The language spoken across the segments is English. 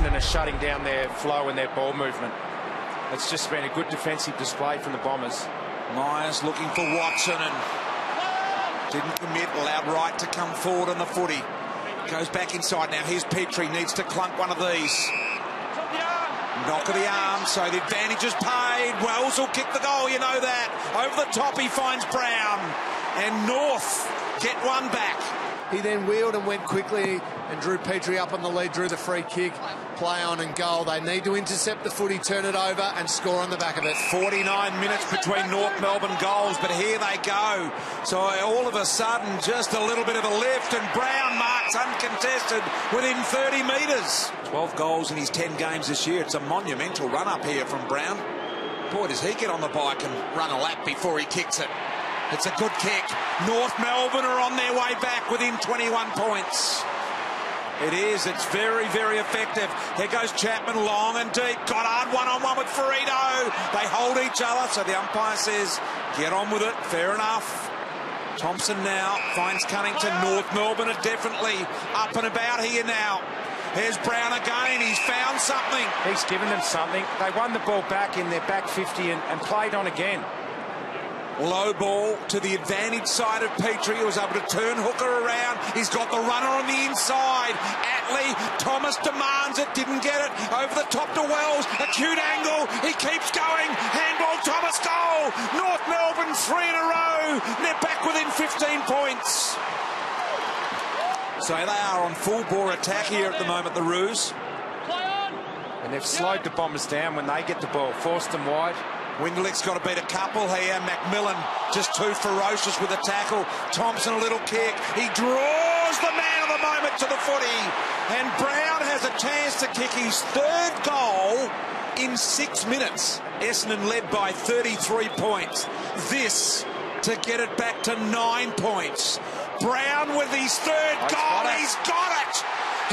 Essendon are shutting down their flow and their ball movement. It's just been a good defensive display from the Bombers. Myers looking for Watson and didn't commit, allowed Wright to come forward on the footy. Goes back inside now. Here's Petrie, needs to clunk one of these. Knock of the arm, so the advantage is paid. Wells will kick the goal, you know that. Over the top, he finds Brown. And North get one back. He then wheeled and went quickly and drew Petrie up on the lead, drew the free kick, play on and goal. They need to intercept the footy, turn it over and score on the back of it. 49 minutes between North Melbourne goals, but here they go. So all of a sudden, just a little bit of a lift, and Brown marks uncontested within 30 metres. 12 goals in his 10 games this year. It's a monumental run up here from Brown. Boy, does he get on the bike and run a lap before he kicks it. It's a good kick. North Melbourne are on their way back within 21 points. It is. It's very, very effective. Here goes Chapman long and deep. Goddard one-on-one with Ferrito. They hold each other, so the umpire says, get on with it. Fair enough. Thompson now finds Cunnington. North Melbourne are definitely up and about here now. Here's Brown again. He's found something. He's given them something. They won the ball back in their back 50 and played on again. Low ball to the advantage side of Petrie, who was able to turn Hooker around. He's got the runner on the inside. Attlee, Thomas demands it, didn't get it. Over the top to Wells, acute angle. He keeps going. Handball, Thomas, goal. North Melbourne 3 in a row. They're back within 15 points. So they are on full bore attack here at the moment, the Roos. And they've slowed the Bombers down when they get the ball, forced them wide. Windlick's got to beat a couple here. Macmillan just too ferocious with the tackle. Thompson a little kick. He draws the man of the moment to the footy. And Brown has a chance to kick his third goal in 6 minutes. Essendon led by 33 points. This to get it back to 9 points. Brown with his third goal. He's got it.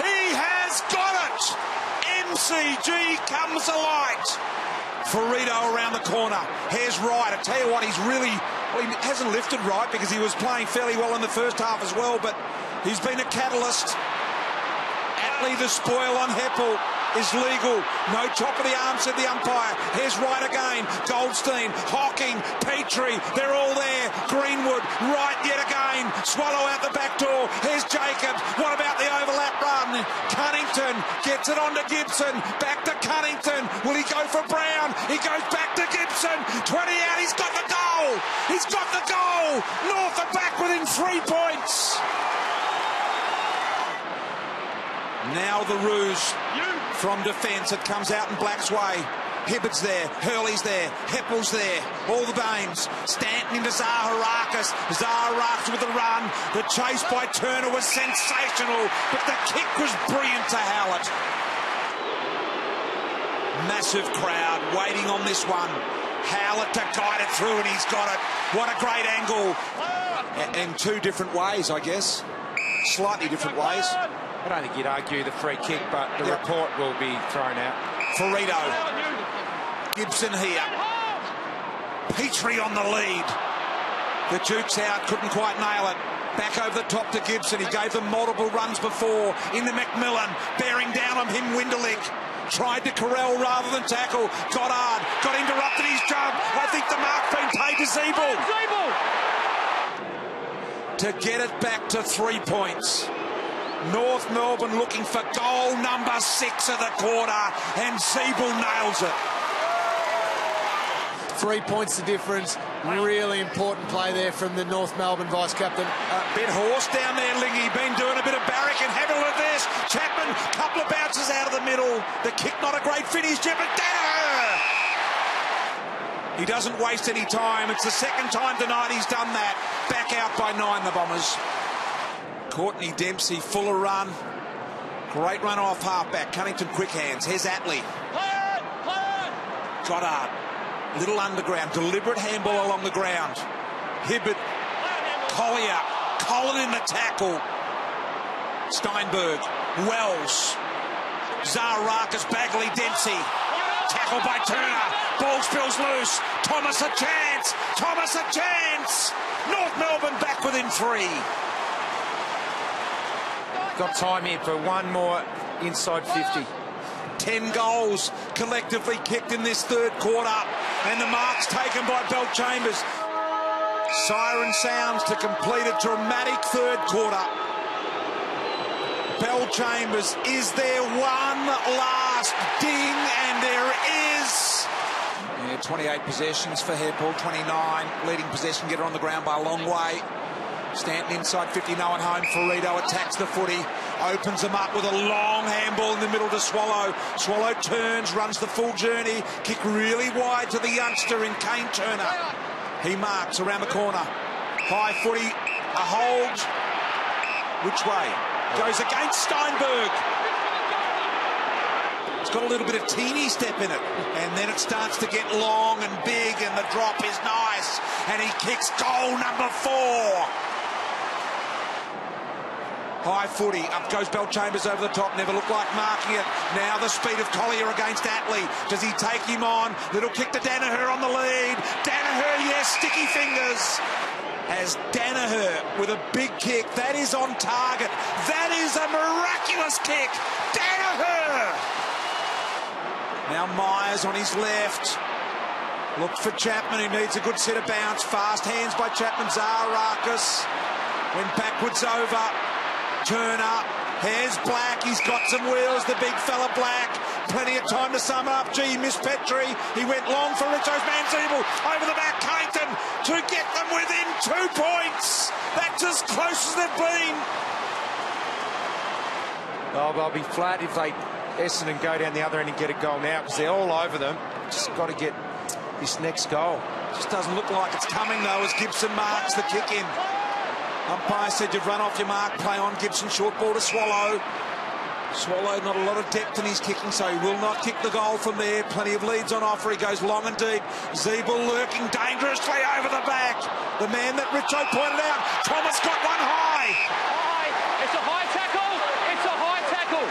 He has got it. MCG comes alight. Ferrito around the corner. Here's Wright. I tell you what, he hasn't lifted right because he was playing fairly well in the first half as well, but he's been a catalyst. Attlee the spoil on Heppel is legal. No chop of the arm, said the umpire. Here's Wright again. Goldstein, Hocking, Petrie, they're all there. Greenwood, Wright yet again. Swallow out the back door. Here's Jacobs. What about the overlap run? Cunnington gets it on to Gibson. Back to Cunnington. Will he go for Brown? He goes back to Gibson. 20 out. He's got the goal. He's got the goal. North are back within 3 points. Now the Roos from defence. It comes out in Black's way. Hibbert's there. Hurley's there. Heppel's there. All the Baines. Stanton into Zaharakis. Zaharakis with the run. The chase by Turner was sensational, but the kick was brilliant to Howlett. Massive crowd waiting on this one. Howlett to guide it through, and he's got it. What a great angle. In 2 different ways, I guess. Slightly different ways. I don't think you'd argue the free kick, but the report will be thrown out. Ferrito. Gibson here. Petrie on the lead. The Duke's out, couldn't quite nail it. Back over the top to Gibson. He gave them multiple runs before. Into Macmillan. Bearing down on him, Winderlich. Tried to corral rather than tackle. Goddard got interrupted his jump. I think the mark's been paid to Zeeble. To get it back to 3 points. North Melbourne looking for goal number 6 of the quarter, and Zeeble nails it. 3 points the difference. Really important play there from the North Melbourne vice-captain. A bit hoarse down there, Lingy. Been doing a bit of barrack and having a look at this. Chapman, couple of bounces out of the middle. The kick not a great finish, but he doesn't waste any time. It's the second time tonight he's done that. Back out by 9, the Bombers. Courtney Dempsey, full of run. Great run off halfback. Cunnington quick hands. Here's Attlee. Goddard. Little underground. Deliberate handball along the ground. Hibbert. Collier. Colin in the tackle. Steinberg. Wells. Zaharakis, Bagley, Dempsey. Tackle by Turner. Ball spills loose. Thomas a chance. Thomas a chance. North Melbourne back within 3. Got time here for one more inside 50. 10 goals collectively kicked in this third quarter, and the marks taken by Bellchambers. Siren sounds to complete a dramatic third quarter. Bellchambers, is there one last ding? And there is. Yeah, 28 possessions for Headball, 29. Leading possession getter on the ground by a long way. Stanton inside 50, no one home. Ferrito attacks the footy, opens them up with a long handball in the middle to Swallow. Swallow turns, runs the full journey, kick really wide to the youngster in Kane Turner. He marks around the corner. High footy, a hold. Which way? Goes against Steinberg. It's got a little bit of teeny step in it. And then it starts to get long and big, and the drop is nice. And he kicks goal number 4. High footy, up goes Bellchambers over the top, never looked like marking it. Now the speed of Collier against Atley. Does he take him on? Little kick to Danaher on the lead. Danaher, yes, sticky fingers. As Danaher with a big kick, that is on target. That is a miraculous kick. Danaher! Now Myers on his left. Look for Chapman, who needs a good set of bounce. Fast hands by Chapman. Zaharakis went backwards over. Turner, here's Black, he's got some wheels, the big fella Black. Plenty of time to sum up. Gee, missed Petrie. He went long for Richo's Manzible. Over the back, Cainton to get them within 2 points. That's as close as they've been. Oh, they'll be flat if they Essendon go down the other end and get a goal now, because they're all over them. Just got to get this next goal. Just doesn't look like it's coming though, as Gibson marks the kick in. Umpire said you've run off your mark, play on. Gibson, short ball to Swallow. Swallow, not a lot of depth in his kicking, so he will not kick the goal from there. Plenty of leads on offer. He goes long and deep. Zeeble lurking dangerously over the back. The man that Richo pointed out. Thomas got one high. It's a high tackle. It's a high tackle.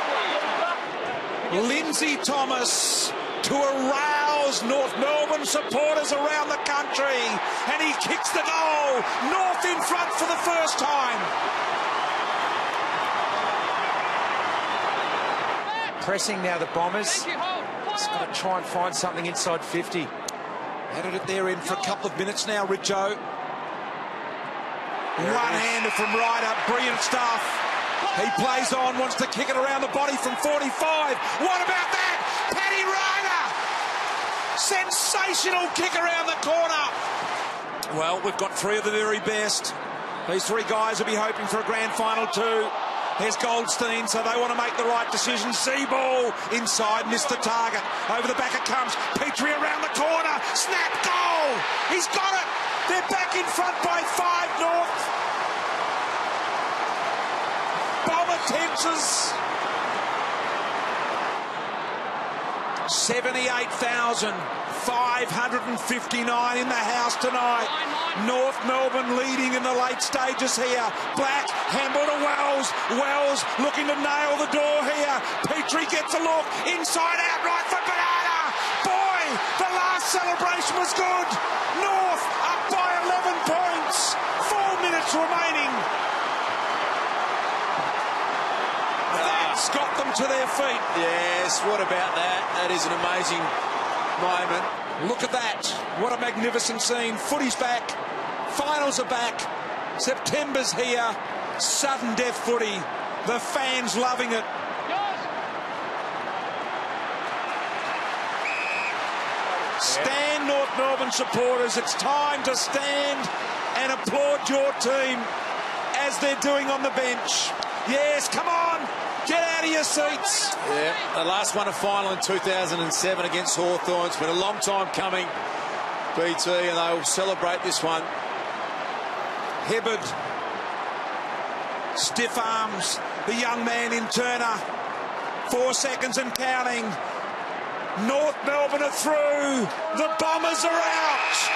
Lindsay Thomas to arouse North Melbourne supporters around the country, and he kicks the goal. North in front for the first time. Pressing now the Bombers. Just got to try and find something inside 50. Had it at their end for a couple of minutes now, Richo. One-hander from Ryder, brilliant stuff. He plays on, wants to kick it around the body from 45. What about that? Paddy Ryder! Sensational kick around the corner. Well, we've got 3 of the very best. These 3 guys will be hoping for a grand final too. Here's Goldstein, so they want to make the right decision. Seaball inside, missed the target. Over the back it comes. Petrie around the corner. Snap, goal! He's got it! They're back in front by 5 North. Bomber tenses. 78,559 in the house tonight. North Melbourne leading in the late stages here. Black, handball to Wells. Wells looking to nail the door here. Petrie gets a look. Inside out, right for Banana. Boy, the last celebration was good. North up by 11 points. 4 minutes remaining. That's got them to their feet. Yes, what about that? That is an amazing moment. Look at that. What a magnificent scene. Footy's back. Finals are back. September's here. Sudden death footy. The fans loving it. Stand, North Melbourne supporters. It's time to stand and applaud your team as they're doing on the bench. Yes, come on. Get out of your seats. Yeah, the last won a final in 2007 against Hawthorn. It's been a long time coming, BT, and they will celebrate this one. Hibbard. Stiff arms. The young man in Turner. 4 seconds and counting. North Melbourne are through. The Bombers are out.